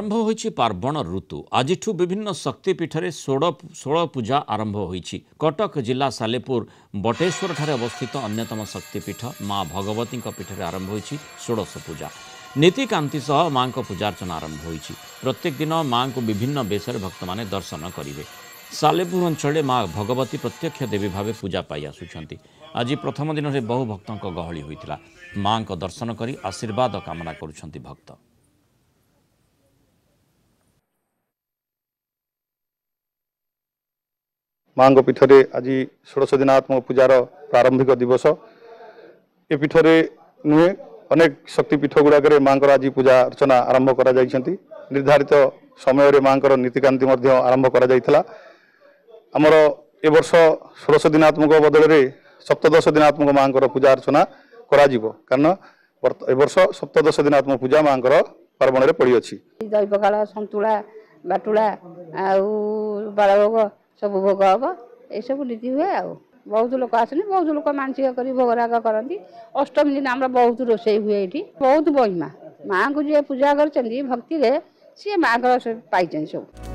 आरंभ होईछि पार्वण ऋतु आज विभिन्न शक्तिपीठ में षोड़ पूजा आरंभ होईछि। कटक जिला सालेपुर बटेश्वर ठारे अवस्थित अन्यतम शक्तिपीठ माँ भगवती पीठ में आरंभ होईछि षोड़श पूजा। नीतिकांति सह माँ पूजार्चना आरंभ होईछि। प्रत्येक दिन माँ को विभिन्न बेश भक्त माने दर्शन करेंगे। सालेपुर अंचल माँ भगवती प्रत्यक्ष देवी भाव पूजा पाई आसुछंती। आज प्रथम दिन में बहु भक्तों गहली होइतिला। माँ को दर्शन करी आशीर्वाद कामना करुछंती भक्त। माँ पीठ में आज षोड़श दिनात्मक पूजार प्रारंभिक दिवस। ए पीठ नुहे अनेक शक्तिपीठ गुड़ाक माँ आज पूजा अर्चना आरंभ कर निर्धारित समय माँ नीतिकांति आरंभ कर आमर ए वर्ष षोड़श दिनात्मक बदल में सप्तदश दिनात्मक माँ पूजा अर्चना कारण ए वर्ष सप्तदश दिनात्मक पूजा माँ पार्वण में पड़ी अच्छी। दैवकाल सतुला बाटुला बालभोग सब भोग हम ये सब नीति हुए। बहुत लोक आसनी बहुत लोक मानसिक कर भोगराग करती। अष्टमी दिन आम बहुत रोषे हुए ये बहुत महिमा माँ को जी पूजा कर भक्ति सी माँ पाई सब।